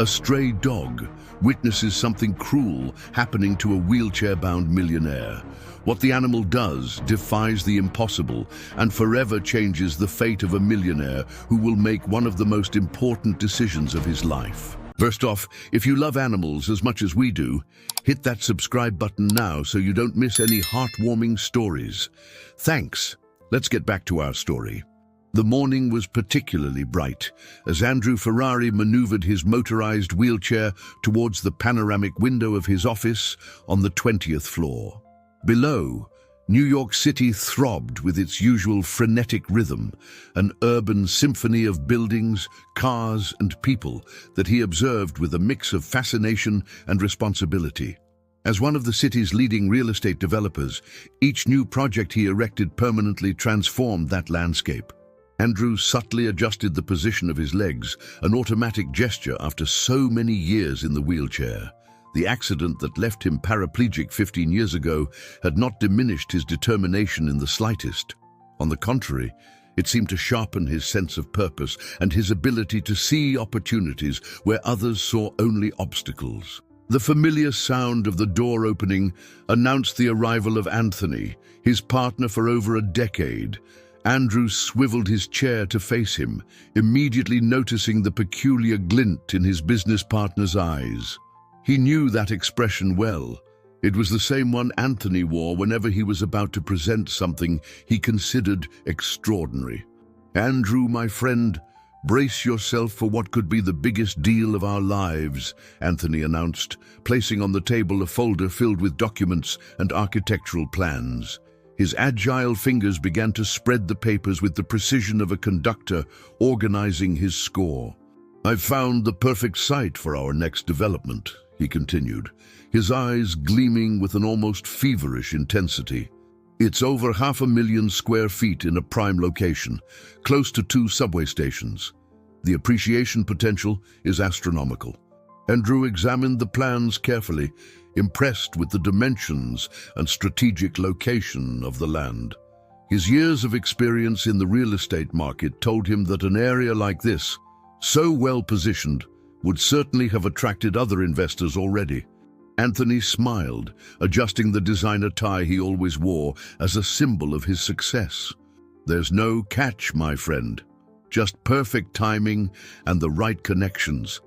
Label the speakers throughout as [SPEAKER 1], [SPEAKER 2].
[SPEAKER 1] A stray dog witnesses something cruel happening to a wheelchair-bound millionaire. What the animal does defies the impossible and forever changes the fate of a millionaire who will make one of the most important decisions of his life. First off, if you love animals as much as we do, hit that subscribe button now so you don't miss any heartwarming stories. Thanks. Let's get back to our story. The morning was particularly bright as Andrew Ferrari maneuvered his motorized wheelchair towards the panoramic window of his office on the 20th floor. Below, New York City throbbed with its usual frenetic rhythm, an urban symphony of buildings, cars, and people that he observed with a mix of fascination and responsibility. As one of the city's leading real estate developers, each new project he erected permanently transformed that landscape. Andrew subtly adjusted the position of his legs, an automatic gesture after so many years in the wheelchair. The accident that left him paraplegic 15 years ago had not diminished his determination in the slightest. On the contrary, it seemed to sharpen his sense of purpose and his ability to see opportunities where others saw only obstacles. The familiar sound of the door opening announced the arrival of Anthony, his partner for over a decade. Andrew swiveled his chair to face him, immediately noticing the peculiar glint in his business partner's eyes. He knew that expression well. It was the same one Anthony wore whenever he was about to present something he considered extraordinary. "Andrew, my friend, brace yourself for what could be the biggest deal of our lives," Anthony announced, placing on the table a folder filled with documents and architectural plans. His agile fingers began to spread the papers with the precision of a conductor organizing his score. "I've found the perfect site for our next development," he continued, his eyes gleaming with an almost feverish intensity. "It's over 500,000 square feet in a prime location, close to 2 subway stations. The appreciation potential is astronomical." Andrew examined the plans carefully, impressed with the dimensions and strategic location of the land. His years of experience in the real estate market told him that an area like this, so well positioned, would certainly have attracted other investors already. Anthony smiled, adjusting the designer tie he always wore as a symbol of his success. "There's no catch, my friend. Just perfect timing and the right connections.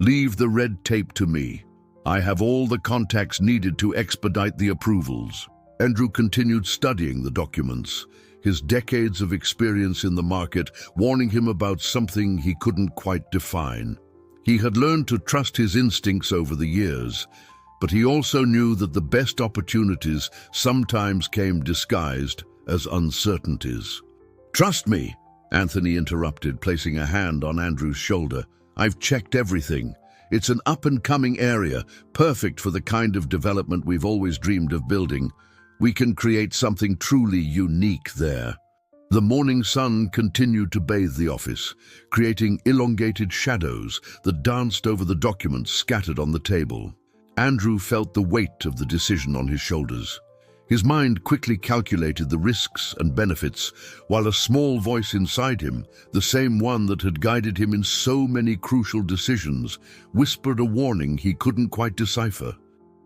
[SPEAKER 1] Leave the red tape to me. I have all the contacts needed to expedite the approvals." Andrew continued studying the documents, his decades of experience in the market warning him about something he couldn't quite define. He had learned to trust his instincts over the years, but he also knew that the best opportunities sometimes came disguised as uncertainties. "Trust me," Anthony interrupted, placing a hand on Andrew's shoulder. "I've checked everything. It's an up-and-coming area, perfect for the kind of development we've always dreamed of building. We can create something truly unique there." The morning sun continued to bathe the office, creating elongated shadows that danced over the documents scattered on the table. Andrew felt the weight of the decision on his shoulders. His mind quickly calculated the risks and benefits, while a small voice inside him, the same one that had guided him in so many crucial decisions, whispered a warning he couldn't quite decipher.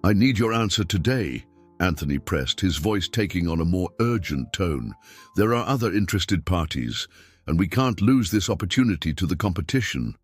[SPEAKER 1] "I need your answer today," Anthony pressed, his voice taking on a more urgent tone. "There are other interested parties, and we can't lose this opportunity to the competition."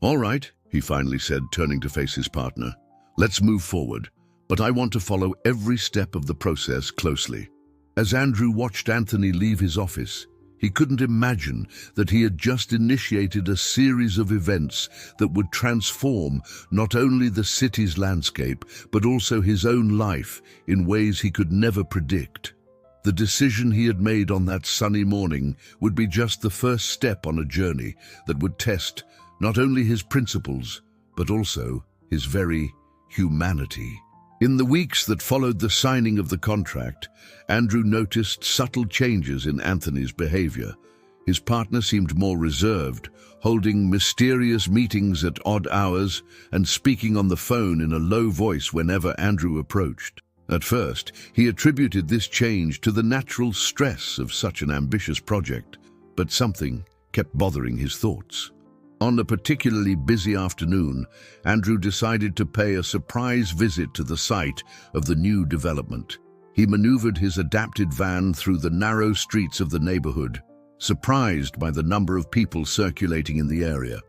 [SPEAKER 1] "All right," he finally said, turning to face his partner. "Let's move forward, but I want to follow every step of the process closely." As Andrew watched Anthony leave his office, he couldn't imagine that he had just initiated a series of events that would transform not only the city's landscape, but also his own life in ways he could never predict. The decision he had made on that sunny morning would be just the first step on a journey that would test not only his principles, but also his very humanity. In the weeks that followed the signing of the contract, Andrew noticed subtle changes in Anthony's behavior. His partner seemed more reserved, holding mysterious meetings at odd hours and speaking on the phone in a low voice whenever Andrew approached. At first, he attributed this change to the natural stress of such an ambitious project, but something kept bothering his thoughts. On a particularly busy afternoon, Andrew decided to pay a surprise visit to the site of the new development. He maneuvered his adapted van through the narrow streets of the neighborhood, surprised by the number of people circulating in the area.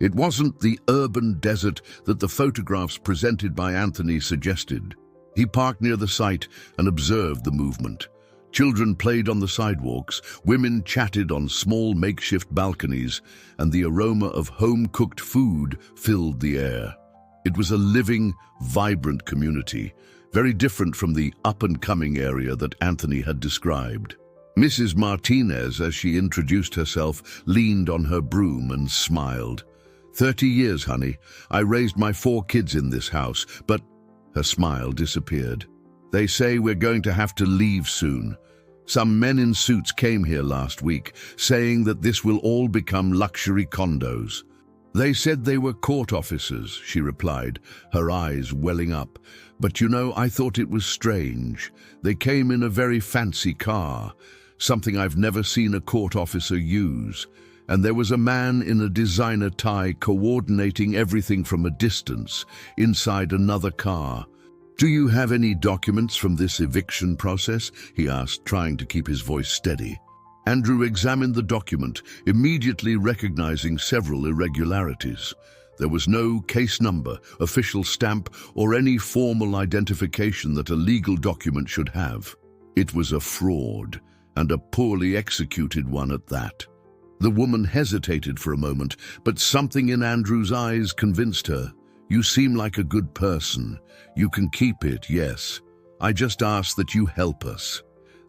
[SPEAKER 1] It wasn't the urban desert that the photographs presented by Anthony suggested. He parked near the site and observed the movement. Children played on the sidewalks, women chatted on small makeshift balconies, and the aroma of home-cooked food filled the air. It was a living, vibrant community, very different from the up-and-coming area that Anthony had described. Mrs. Martinez, as she introduced herself, leaned on her broom and smiled. 30 years, honey. I raised my 4 kids in this house, but her smile disappeared. They say we're going to have to leave soon. Some men in suits came here last week, saying that this will all become luxury condos. They said they were court officers, she replied, her eyes welling up. But you know, I thought it was strange. They came in a very fancy car, something I've never seen a court officer use. And there was a man in a designer tie coordinating everything from a distance, inside another car. Do you have any documents from this eviction process? He asked, trying to keep his voice steady. Andrew examined the document, immediately recognizing several irregularities. There was no case number, official stamp, or any formal identification that a legal document should have. It was a fraud, and a poorly executed one at that. The woman hesitated for a moment, but something in Andrew's eyes convinced her. You seem like a good person. You can keep it, yes. I just ask that you help us.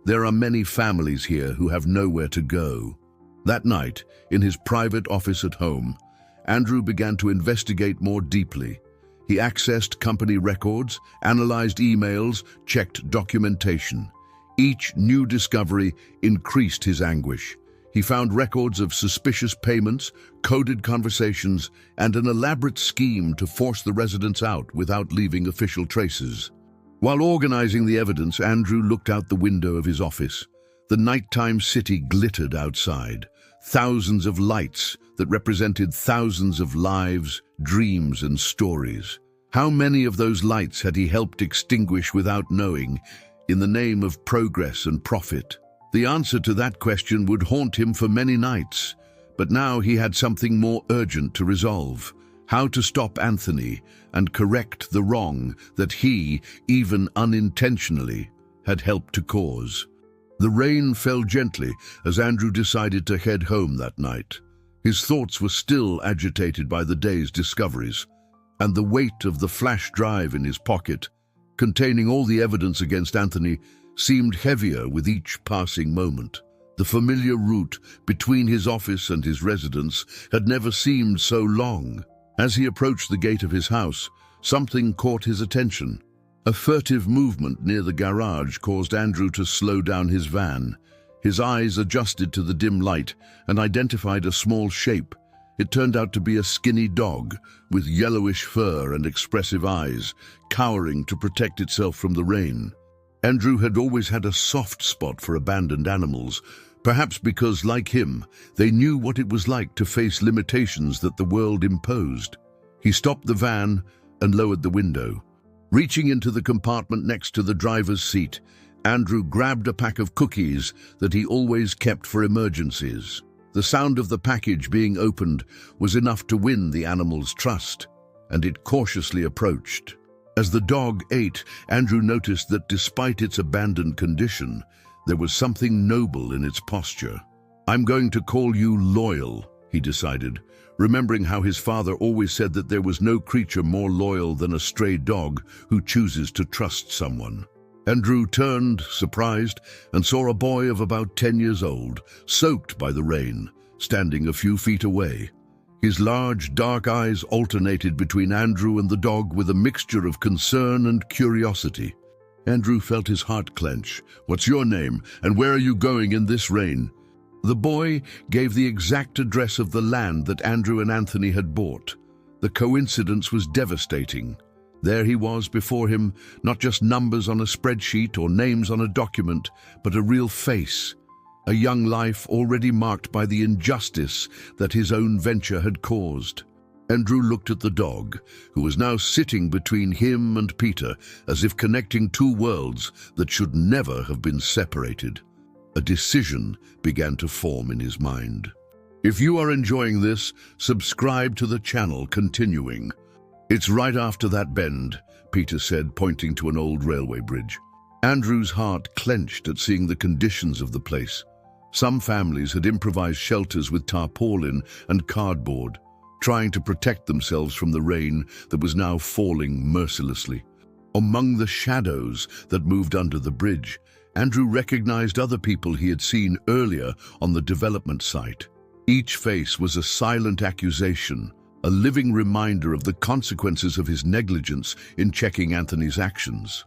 [SPEAKER 1] There are many families here who have nowhere to go. That night, in his private office at home, Andrew began to investigate more deeply. He accessed company records, analyzed emails, checked documentation. Each new discovery increased his anguish. He found records of suspicious payments, coded conversations, and an elaborate scheme to force the residents out without leaving official traces. While organizing the evidence, Andrew looked out the window of his office. The nighttime city glittered outside. Thousands of lights that represented thousands of lives, dreams, and stories. How many of those lights had he helped extinguish without knowing, in the name of progress and profit? The answer to that question would haunt him for many nights, but now he had something more urgent to resolve: how to stop Anthony and correct the wrong that he, even unintentionally, had helped to cause. The rain fell gently as Andrew decided to head home that night. His thoughts were still agitated by the day's discoveries, and the weight of the flash drive in his pocket, containing all the evidence against Anthony, seemed heavier with each passing moment. The familiar route between his office and his residence had never seemed so long. As he approached the gate of his house, something caught his attention. A furtive movement near the garage caused Andrew to slow down his van. His eyes adjusted to the dim light and identified a small shape. It turned out to be a skinny dog with yellowish fur and expressive eyes, cowering to protect itself from the rain. Andrew had always had a soft spot for abandoned animals, perhaps because, like him, they knew what it was like to face limitations that the world imposed. He stopped the van and lowered the window. Reaching into the compartment next to the driver's seat, Andrew grabbed a pack of cookies that he always kept for emergencies. The sound of the package being opened was enough to win the animal's trust, and it cautiously approached. As the dog ate, Andrew noticed that despite its abandoned condition, there was something noble in its posture. I'm going to call you Loyal, he decided, remembering how his father always said that there was no creature more loyal than a stray dog who chooses to trust someone. Andrew turned, surprised, and saw a boy of about 10 years old, soaked by the rain, standing a few feet away. His large, dark eyes alternated between Andrew and the dog with a mixture of concern and curiosity. Andrew felt his heart clench. What's your name, and where are you going in this rain? The boy gave the exact address of the land that Andrew and Anthony had bought. The coincidence was devastating. There he was before him, not just numbers on a spreadsheet or names on a document, but a real face. a young life already marked by the injustice that his own venture had caused. Andrew looked at the dog, who was now sitting between him and Peter, as if connecting two worlds that should never have been separated. A decision began to form in his mind. If you are enjoying this, subscribe to the channel. Continuing. It's right after that bend, Peter said, pointing to an old railway bridge. Andrew's heart clenched at seeing the conditions of the place. Some families had improvised shelters with tarpaulin and cardboard, trying to protect themselves from the rain that was now falling mercilessly. Among the shadows that moved under the bridge, Andrew recognized other people he had seen earlier on the development site. Each face was a silent accusation, a living reminder of the consequences of his negligence in checking Anthony's actions.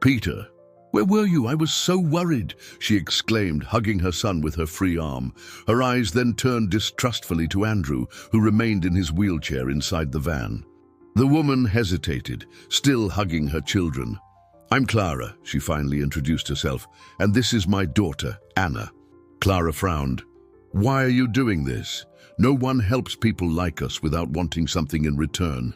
[SPEAKER 1] "Peter, where were you? I was so worried," she exclaimed, hugging her son with her free arm. Her eyes then turned distrustfully to Andrew, who remained in his wheelchair inside the van. The woman hesitated, still hugging her children. "I'm Clara," she finally introduced herself, "and this is my daughter, Anna." Clara frowned. "Why are you doing this? No one helps people like us without wanting something in return."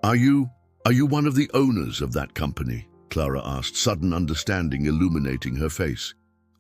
[SPEAKER 1] Are you one of the owners of that company?" Clara asked, sudden understanding illuminating her face.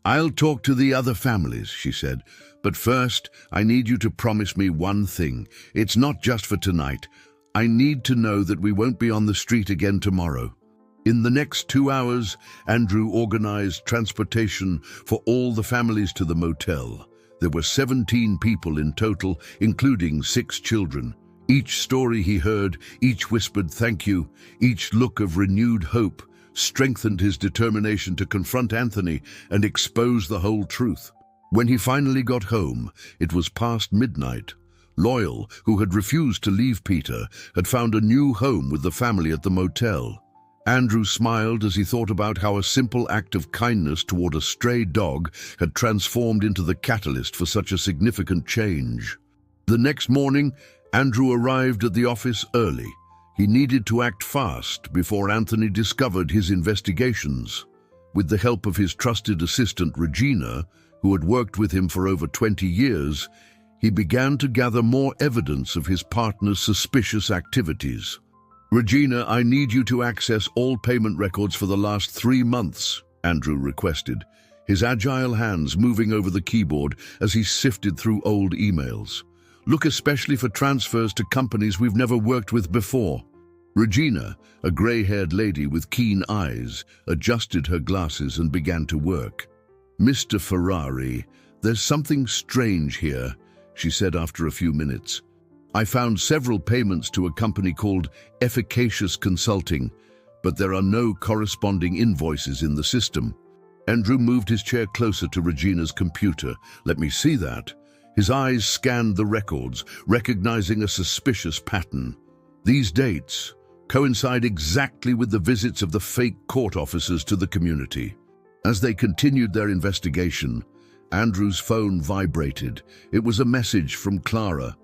[SPEAKER 1] "I'll talk to the other families," she said, "but first I need you to promise me one thing. It's not just for tonight. I need to know that we won't be on the street again tomorrow." In the next 2 hours, Andrew organized transportation for all the families to the motel. There were 17 people in total, including 6 children. Each story he heard, each whispered thank you, each look of renewed hope, strengthened his determination to confront Anthony and expose the whole truth. When he finally got home, it was past midnight. Loyal, who had refused to leave Peter, had found a new home with the family at the motel. Andrew smiled as he thought about how a simple act of kindness toward a stray dog had transformed into the catalyst for such a significant change. The next morning, Andrew arrived at the office early. He needed to act fast before Anthony discovered his investigations. With the help of his trusted assistant Regina, who had worked with him for over 20 years, he began to gather more evidence of his partner's suspicious activities. "Regina, I need you to access all payment records for the last 3 months, Andrew requested, his agile hands moving over the keyboard as he sifted through old emails. "Look especially for transfers to companies we've never worked with before." Regina, a gray-haired lady with keen eyes, adjusted her glasses and began to work. "Mr. Ferrari, there's something strange here," she said after a few minutes. "I found several payments to a company called Efficacious Consulting, but there are no corresponding invoices in the system." Andrew moved his chair closer to Regina's computer. "Let me see that." His eyes scanned the records, recognizing a suspicious pattern. These dates coincide exactly with the visits of the fake court officers to the community. As they continued their investigation, Andrew's phone vibrated. It was a message from Clara.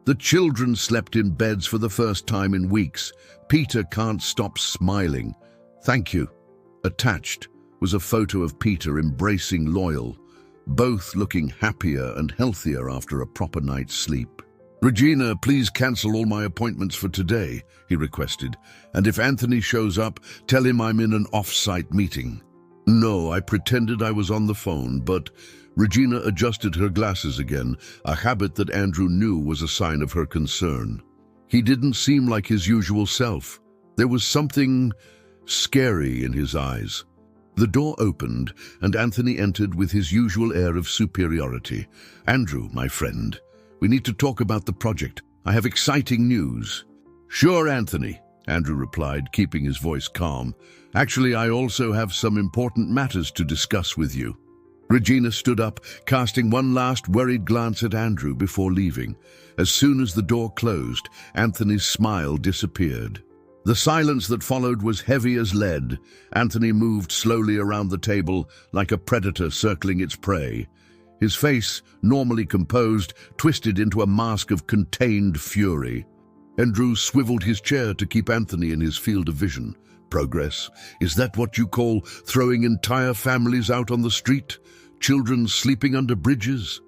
[SPEAKER 1] "The children slept in beds for the first time in weeks. Peter can't stop smiling. Thank you." Attached was a photo of Peter embracing Loyal, both looking happier and healthier after a proper night's sleep. "Regina, please cancel all my appointments for today," he requested. "And if Anthony shows up, tell him I'm in an off-site meeting." "No, I pretended I was on the phone, but..." Regina adjusted her glasses again, a habit that Andrew knew was a sign of her concern. He didn't seem like his usual self. There was something scary in his eyes. The door opened, and Anthony entered with his usual air of superiority. "Andrew, my friend, we need to talk about the project. I have exciting news." "Sure, Anthony," Andrew replied, keeping his voice calm. "Actually, I also have some important matters to discuss with you." Regina stood up, casting one last worried glance at Andrew before leaving. As soon as the door closed, Anthony's smile disappeared. The silence that followed was heavy as lead. Anthony moved slowly around the table like a predator circling its prey. His face, normally composed, twisted into a mask of contained fury. Andrew swiveled his chair to keep Anthony in his field of vision. "Progress? Is that what you call throwing entire families out on the street? Children sleeping under bridges?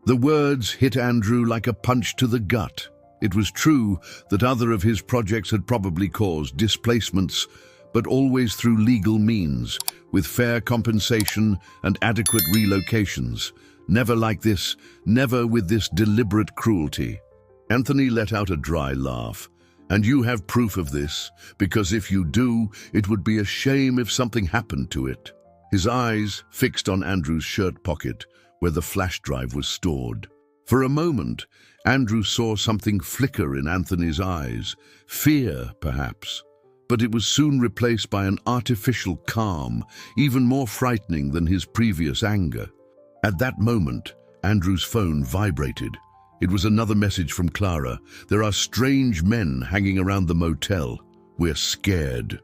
[SPEAKER 1] The words hit Andrew like a punch to the gut. It was true that other of his projects had probably caused displacements, but always through legal means, with fair compensation and adequate relocations. Never like this, never with this deliberate cruelty. Anthony let out a dry laugh. And you have proof of this, because if you do, it would be a shame if something happened to it. His eyes fixed on Andrew's shirt pocket, where the flash drive was stored. For a moment, Andrew saw something flicker in Anthony's eyes, fear, perhaps. But it was soon replaced by an artificial calm, even more frightening than his previous anger. At that moment, Andrew's phone vibrated. It was another message from Clara. There are strange men hanging around the motel. We're scared.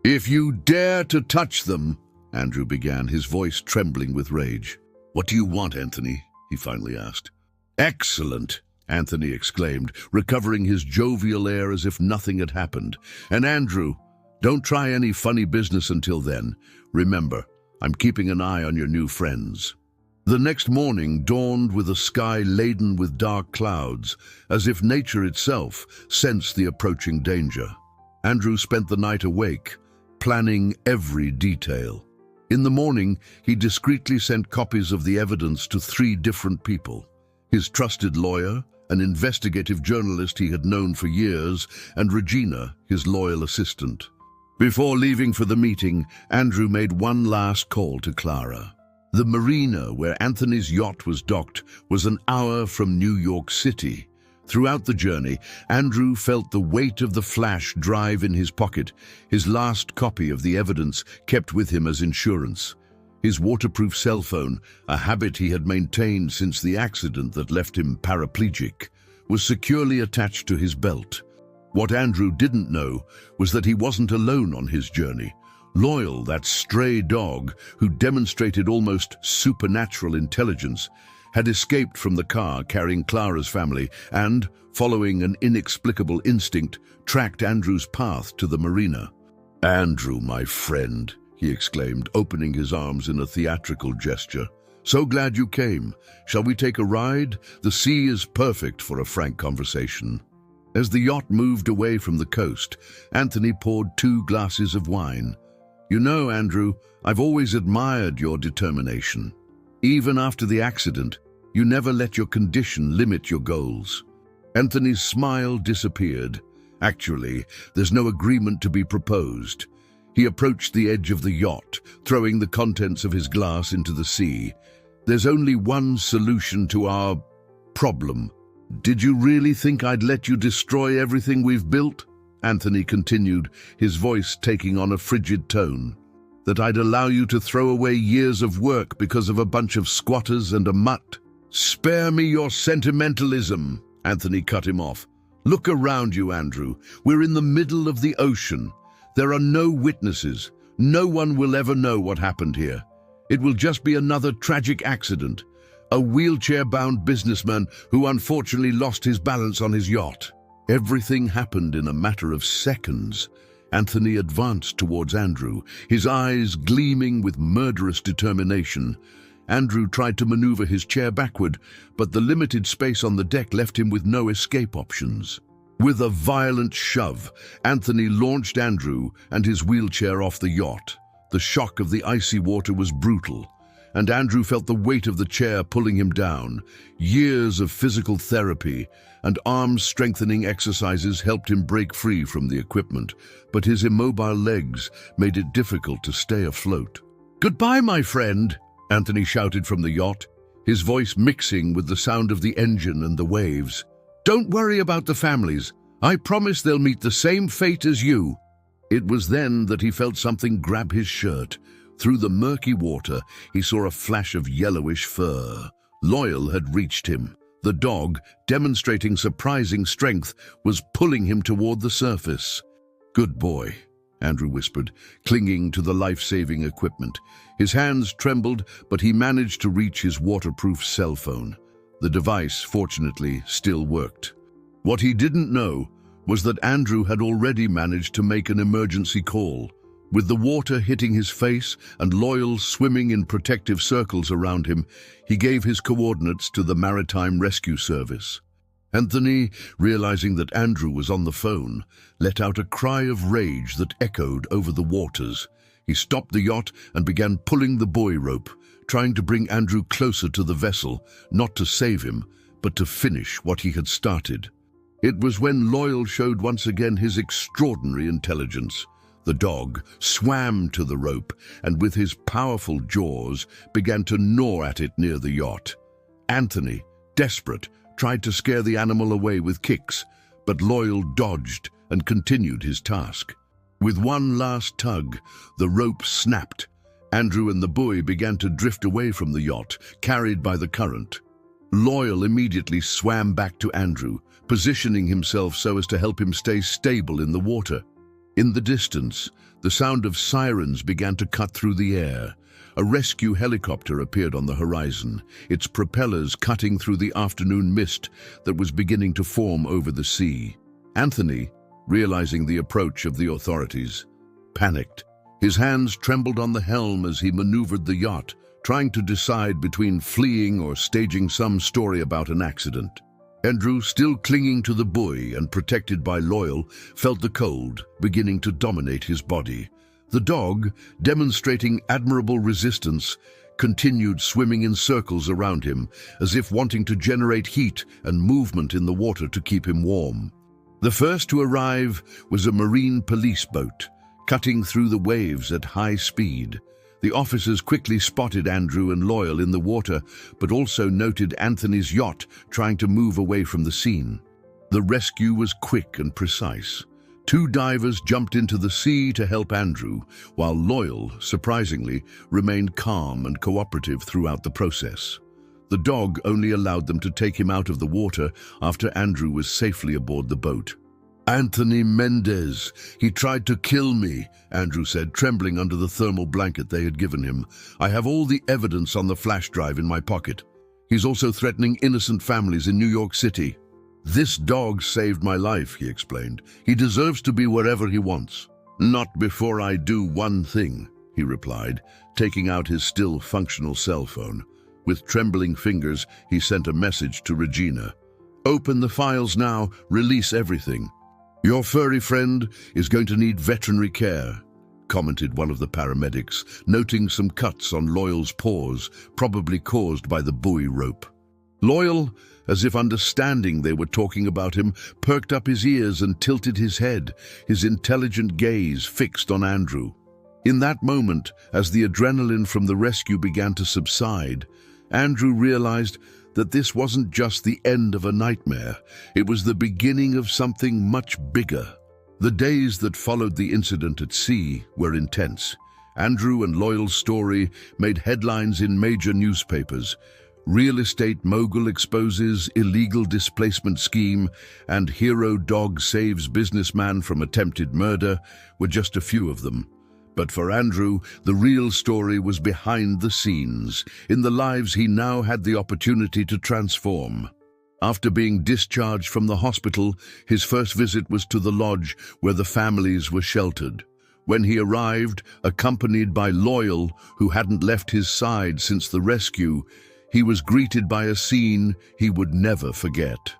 [SPEAKER 1] If you dare to touch them, Andrew began, his voice trembling with rage. What do you want, Anthony? He finally asked. Excellent, Anthony exclaimed, recovering his jovial air as if nothing had happened. And Andrew, don't try any funny business until then. Remember, I'm keeping an eye on your new friends. The next morning dawned with a sky laden with dark clouds, as if nature itself sensed the approaching danger. Andrew spent the night awake, planning every detail. In the morning, he discreetly sent copies of the evidence to 3 different people: his trusted lawyer, an investigative journalist he had known for years, and Regina, his loyal assistant. Before leaving for the meeting, Andrew made one last call to Clara. The marina where Anthony's yacht was docked was an hour from New York City. Throughout the journey, Andrew felt the weight of the flash drive in his pocket, his last copy of the evidence kept with him as insurance. His waterproof cell phone, a habit he had maintained since the accident that left him paraplegic, was securely attached to his belt. What Andrew didn't know was that he wasn't alone on his journey. Loyal, that stray dog, who demonstrated almost supernatural intelligence, had escaped from the car carrying Clara's family and, following an inexplicable instinct, tracked Andrew's path to the marina. "Andrew, my friend," he exclaimed, opening his arms in a theatrical gesture. "So glad you came. Shall we take a ride? The sea is perfect for a frank conversation." As the yacht moved away from the coast, Anthony poured 2 glasses of wine. "You know, Andrew, I've always admired your determination. Even after the accident, you never let your condition limit your goals." Anthony's smile disappeared. Actually, there's no agreement to be proposed. He approached the edge of the yacht, throwing the contents of his glass into the sea. "There's only one solution to our problem." "Did you really think I'd let you destroy everything we've built?" Anthony continued, his voice taking on a frigid tone. "That I'd allow you to throw away years of work because of a bunch of squatters and a mutt?" "Spare me your sentimentalism," Anthony cut him off. "Look around you, Andrew. We're in the middle of the ocean. There are no witnesses. No one will ever know what happened here. It will just be another tragic accident. A wheelchair-bound businessman who unfortunately lost his balance on his yacht." Everything happened in a matter of seconds. Anthony advanced towards Andrew, his eyes gleaming with murderous determination. Andrew tried to maneuver his chair backward, but the limited space on the deck left him with no escape options. With a violent shove, Anthony launched Andrew and his wheelchair off the yacht. The shock of the icy water was brutal, and Andrew felt the weight of the chair pulling him down. Years of physical therapy and arm-strengthening exercises helped him break free from the equipment, but his immobile legs made it difficult to stay afloat. "Goodbye, my friend," Anthony shouted from the yacht, his voice mixing with the sound of the engine and the waves. "Don't worry about the families. I promise they'll meet the same fate as you." It was then that he felt something grab his shirt. Through the murky water, he saw a flash of yellowish fur. Loyal had reached him. The dog, demonstrating surprising strength, was pulling him toward the surface. "Good boy," Andrew whispered, clinging to the life-saving equipment. His hands trembled, but he managed to reach his waterproof cell phone. The device, fortunately, still worked. What he didn't know was that Andrew had already managed to make an emergency call. With the water hitting his face and Loyal swimming in protective circles around him, he gave his coordinates to the Maritime Rescue Service. Anthony, realizing that Andrew was on the phone, let out a cry of rage that echoed over the waters. He stopped the yacht and began pulling the buoy rope, trying to bring Andrew closer to the vessel, not to save him, but to finish what he had started. It was when Loyal showed once again his extraordinary intelligence. The dog swam to the rope and with his powerful jaws began to gnaw at it near the yacht. Anthony, desperate, tried to scare the animal away with kicks, but Loyal dodged and continued his task. With one last tug, the rope snapped. Andrew and the buoy began to drift away from the yacht, carried by the current. Loyal immediately swam back to Andrew, positioning himself so as to help him stay stable in the water. In the distance, the sound of sirens began to cut through the air. A rescue helicopter appeared on the horizon, its propellers cutting through the afternoon mist that was beginning to form over the sea. Anthony, realizing the approach of the authorities, panicked. His hands trembled on the helm as he maneuvered the yacht, trying to decide between fleeing or staging some story about an accident. Andrew, still clinging to the buoy and protected by Loyal, felt the cold beginning to dominate his body. The dog, demonstrating admirable resistance, continued swimming in circles around him, as if wanting to generate heat and movement in the water to keep him warm. The first to arrive was a marine police boat, cutting through the waves at high speed. The officers quickly spotted Andrew and Loyal in the water, but also noted Anthony's yacht trying to move away from the scene. The rescue was quick and precise. 2 divers jumped into the sea to help Andrew, while Loyal, surprisingly, remained calm and cooperative throughout the process. The dog only allowed them to take him out of the water after Andrew was safely aboard the boat. "Anthony Mendez, he tried to kill me," Andrew said, trembling under the thermal blanket they had given him. "I have all the evidence on the flash drive in my pocket. He's also threatening innocent families in New York City." "This dog saved my life," he explained. "He deserves to be wherever he wants." "Not before I do one thing," he replied, taking out his still functional cell phone. With trembling fingers, he sent a message to Regina. "Open the files now, release everything." "Your furry friend is going to need veterinary care," commented one of the paramedics, noting some cuts on Loyal's paws, probably caused by the buoy rope. Loyal, as if understanding they were talking about him, perked up his ears and tilted his head, his intelligent gaze fixed on Andrew. In that moment, as the adrenaline from the rescue began to subside, Andrew realized that this wasn't just the end of a nightmare, it was the beginning of something much bigger. The days that followed the incident at sea were intense. Andrew and Loyal's story made headlines in major newspapers. Real estate mogul exposes illegal displacement scheme, and hero dog saves businessman from attempted murder were just a few of them. But for Andrew, the real story was behind the scenes, in the lives he now had the opportunity to transform. After being discharged from the hospital, his first visit was to the lodge where the families were sheltered. When he arrived, accompanied by Loyal, who hadn't left his side since the rescue, he was greeted by a scene he would never forget.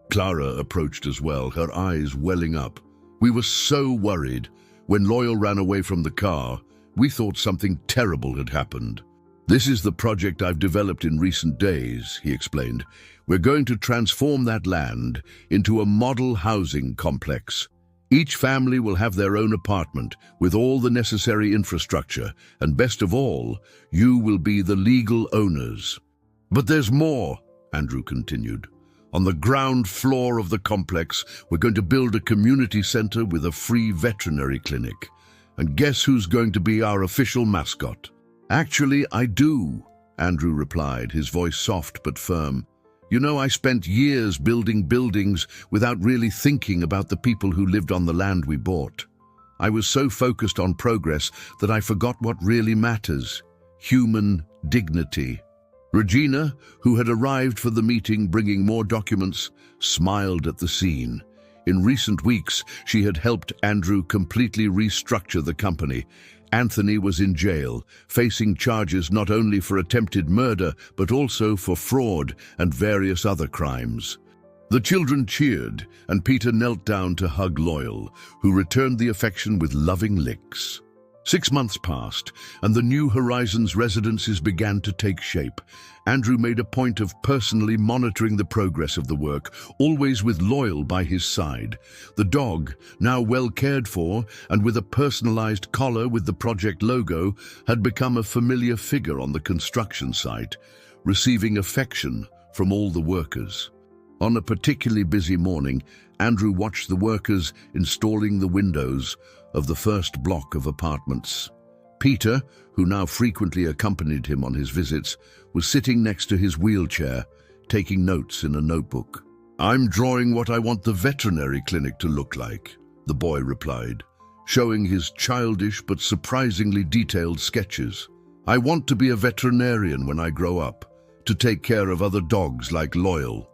[SPEAKER 1] Clara approached as well, her eyes welling up. "We were so worried. When Loyal ran away from the car, we thought something terrible had happened. This is the project I've developed in recent days," he explained. "We're going to transform that land into a model housing complex. Each family will have their own apartment with all the necessary infrastructure, and best of all, you will be the legal owners." "But there's more," Andrew continued. "On the ground floor of the complex, we're going to build a community center with a free veterinary clinic. And guess who's going to be our official mascot?" "Actually, I do," Andrew replied, his voice soft but firm. "You know, I spent years building buildings without really thinking about the people who lived on the land we bought. I was so focused on progress that I forgot what really matters: human dignity." Regina, who had arrived for the meeting bringing more documents, smiled at the scene. In recent weeks, she had helped Andrew completely restructure the company. Anthony was in jail, facing charges not only for attempted murder, but also for fraud and various other crimes. The children cheered, and Peter knelt down to hug Loyal, who returned the affection with loving licks. 6 months passed, and the New Horizons residences began to take shape. Andrew made a point of personally monitoring the progress of the work, always with Loyal by his side. The dog, now well cared for and with a personalized collar with the project logo, had become a familiar figure on the construction site, receiving affection from all the workers. On a particularly busy morning, Andrew watched the workers installing the windows of the first block of apartments. Peter, who now frequently accompanied him on his visits, was sitting next to his wheelchair, taking notes in a notebook. "I'm drawing what I want the veterinary clinic to look like," the boy replied, showing his childish but surprisingly detailed sketches. "I want to be a veterinarian when I grow up, to take care of other dogs like Loyal."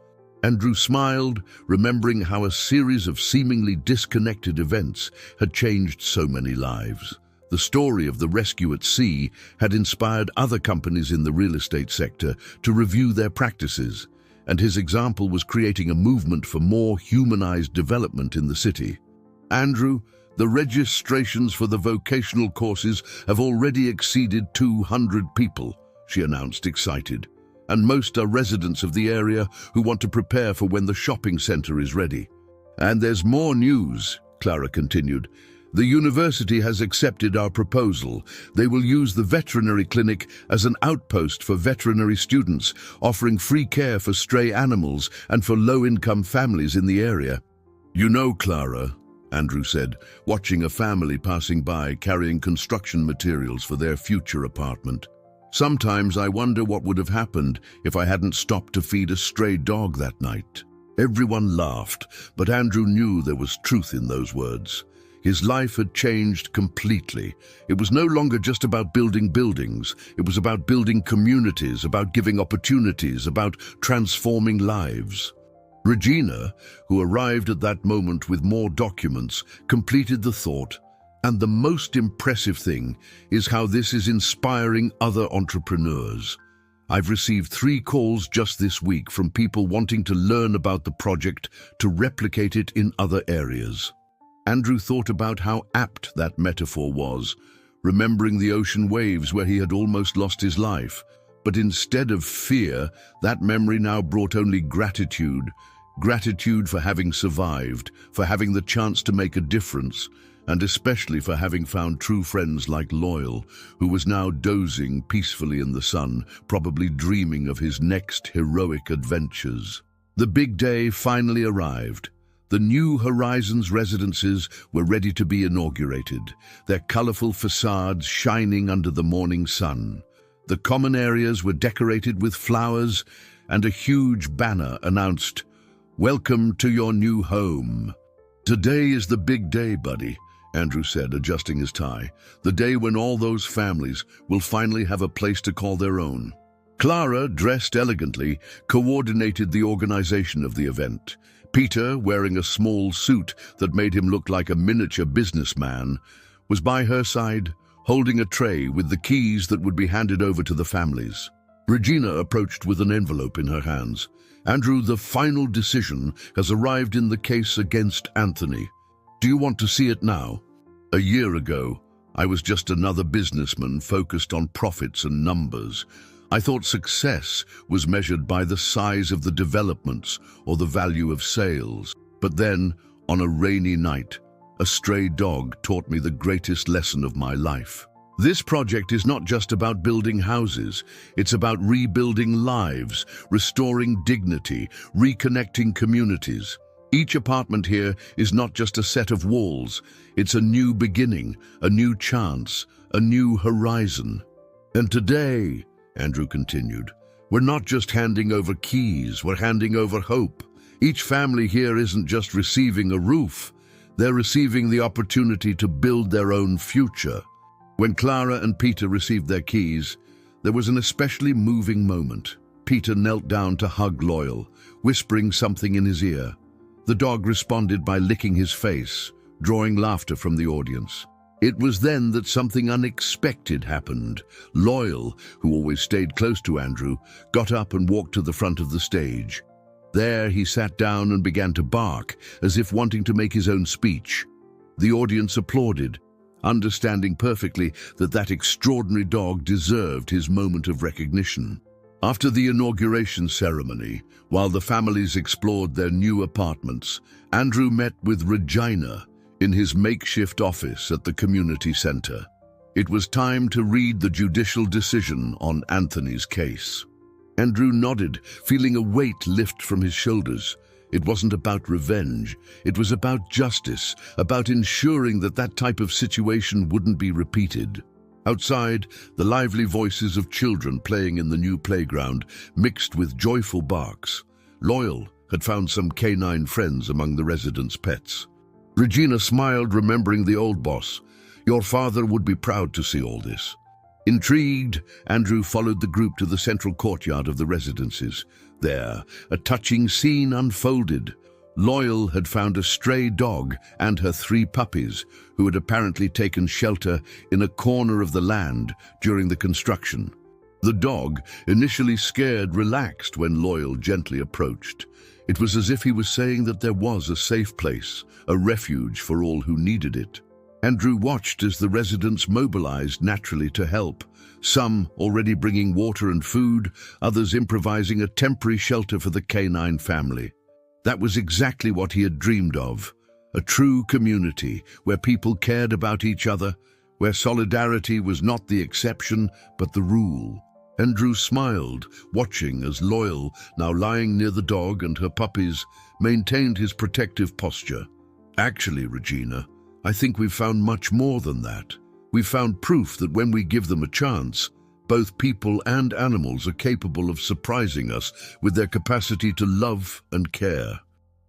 [SPEAKER 1] Andrew smiled, remembering how a series of seemingly disconnected events had changed so many lives. The story of the rescue at sea had inspired other companies in the real estate sector to review their practices, and his example was creating a movement for more humanized development in the city. "Andrew, the registrations for the vocational courses have already exceeded 200 people," she announced, excited. "And most are residents of the area who want to prepare for when the shopping center is ready." "And there's more news," Clara continued. "The university has accepted our proposal. They will use the veterinary clinic as an outpost for veterinary students, offering free care for stray animals and for low-income families in the area." "You know, Clara," Andrew said, watching a family passing by carrying construction materials for their future apartment, "sometimes I wonder what would have happened if I hadn't stopped to feed a stray dog that night." Everyone laughed, but Andrew knew there was truth in those words. His life had changed completely. It was no longer just about building buildings. It was about building communities, about giving opportunities, about transforming lives. Regina, who arrived at that moment with more documents, completed the thought. "And the most impressive thing is how this is inspiring other entrepreneurs. I've received 3 calls just this week from people wanting to learn about the project to replicate it in other areas." Andrew thought about how apt that metaphor was, remembering the ocean waves where he had almost lost his life. But instead of fear, that memory now brought only gratitude. Gratitude for having survived, for having the chance to make a difference, and especially for having found true friends like Loyal, who was now dozing peacefully in the sun, probably dreaming of his next heroic adventures. The big day finally arrived. The New Horizons residences were ready to be inaugurated, their colorful facades shining under the morning sun. The common areas were decorated with flowers, and a huge banner announced, "Welcome to your new home." "Today is the big day, buddy," Andrew said, adjusting his tie. "The day when all those families will finally have a place to call their own." Clara, dressed elegantly, coordinated the organization of the event. Peter, wearing a small suit that made him look like a miniature businessman, was by her side, holding a tray with the keys that would be handed over to the families. Regina approached with an envelope in her hands. "Andrew, the final decision has arrived in the case against Anthony. Do you want to see it now? A year ago, I was just another businessman focused on profits and numbers. I thought success was measured by the size of the developments or the value of sales. But then, on a rainy night, a stray dog taught me the greatest lesson of my life. This project is not just about building houses. It's about rebuilding lives, restoring dignity, reconnecting communities. Each apartment here is not just a set of walls. It's a new beginning, a new chance, a new horizon. And today," Andrew continued, "we're not just handing over keys, we're handing over hope. Each family here isn't just receiving a roof, they're receiving the opportunity to build their own future." When Clara and Peter received their keys, there was an especially moving moment. Peter knelt down to hug Loyal, whispering something in his ear. The dog responded by licking his face, drawing laughter from the audience. It was then that something unexpected happened. Loyal, who always stayed close to Andrew, got up and walked to the front of the stage. There he sat down and began to bark, as if wanting to make his own speech. The audience applauded, understanding perfectly that that extraordinary dog deserved his moment of recognition. After the inauguration ceremony, while the families explored their new apartments, Andrew met with Regina in his makeshift office at the community center. It was time to read the judicial decision on Anthony's case. Andrew nodded, feeling a weight lift from his shoulders. It wasn't about revenge. It was about justice, about ensuring that that type of situation wouldn't be repeated. Outside, the lively voices of children playing in the new playground mixed with joyful barks. Loyal had found some canine friends among the residents' pets. Regina smiled, remembering the old boss. Your father would be proud to see all this. Intrigued, Andrew followed the group to the central courtyard of the residences. There, a touching scene unfolded. Loyal had found a stray dog and her 3 puppies, who had apparently taken shelter in a corner of the land during the construction. The dog, initially scared, relaxed when Loyal gently approached. It was as if he was saying that there was a safe place, a refuge for all who needed it. Andrew watched as the residents mobilized naturally to help, some already bringing water and food, others improvising a temporary shelter for the canine family. That was exactly what he had dreamed of, a true community where people cared about each other, where solidarity was not the exception but the rule. Andrew smiled, watching as Loyal, now lying near the dog and her puppies, maintained his protective posture. Actually, Regina, I think we've found much more than that. We've found proof that when we give them a chance, both people and animals are capable of surprising us with their capacity to love and care.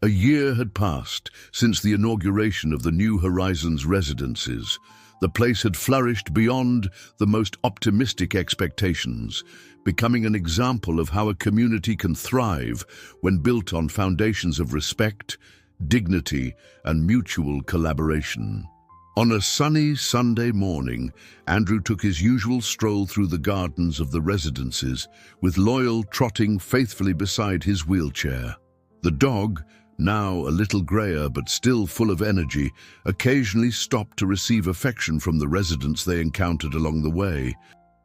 [SPEAKER 1] A year had passed since the inauguration of the New Horizons residences. The place had flourished beyond the most optimistic expectations, becoming an example of how a community can thrive when built on foundations of respect, dignity, and mutual collaboration. On a sunny Sunday morning, Andrew took his usual stroll through the gardens of the residences, with Loyal trotting faithfully beside his wheelchair. The dog, now a little grayer but still full of energy, occasionally stopped to receive affection from the residents they encountered along the way.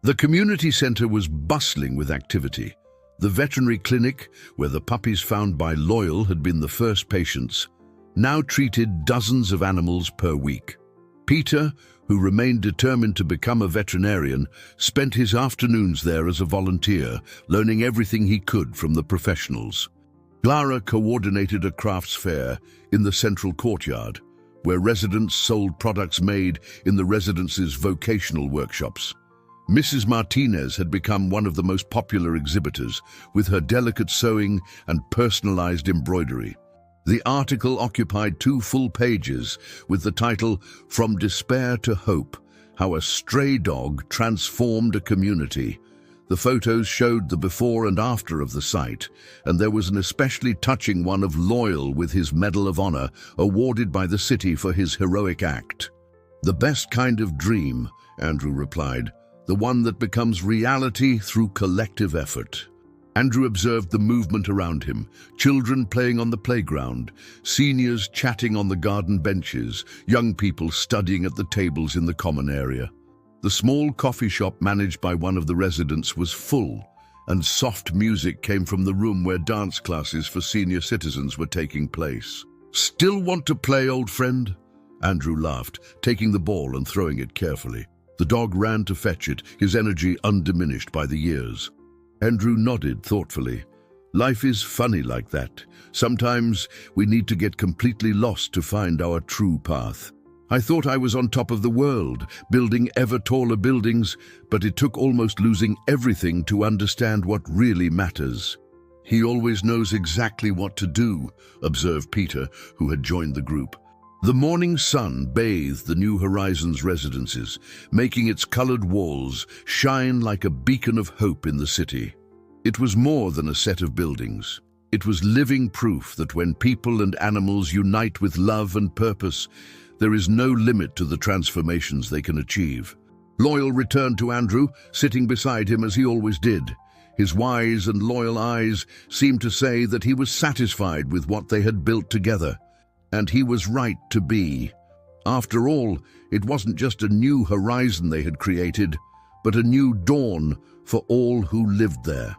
[SPEAKER 1] The community center was bustling with activity. The veterinary clinic, where the puppies found by Loyal had been the first patients, now treated dozens of animals per week. Peter, who remained determined to become a veterinarian, spent his afternoons there as a volunteer, learning everything he could from the professionals. Clara coordinated a crafts fair in the central courtyard, where residents sold products made in the residence's vocational workshops. Mrs. Martinez had become one of the most popular exhibitors, with her delicate sewing and personalized embroidery. The article occupied 2 full pages with the title, "From Despair to Hope: How a Stray Dog Transformed a Community." The photos showed the before and after of the site, and there was an especially touching one of Loyal with his Medal of Honor, awarded by the city for his heroic act. "The best kind of dream," Andrew replied, "the one that becomes reality through collective effort." Andrew observed the movement around him, children playing on the playground, seniors chatting on the garden benches, young people studying at the tables in the common area. The small coffee shop managed by one of the residents was full, and soft music came from the room where dance classes for senior citizens were taking place. "Still want to play, old friend?" Andrew laughed, taking the ball and throwing it carefully. The dog ran to fetch it, his energy undiminished by the years. Andrew nodded thoughtfully. Life is funny like that. Sometimes we need to get completely lost to find our true path. I thought I was on top of the world, building ever taller buildings, but it took almost losing everything to understand what really matters. "He always knows exactly what to do," observed Peter, who had joined the group. The morning sun bathed the New Horizons residences, making its colored walls shine like a beacon of hope in the city. It was more than a set of buildings. It was living proof that when people and animals unite with love and purpose, there is no limit to the transformations they can achieve. Loyal returned to Andrew, sitting beside him as he always did. His wise and loyal eyes seemed to say that he was satisfied with what they had built together. And he was right to be. After all, it wasn't just a new horizon they had created, but a new dawn for all who lived there.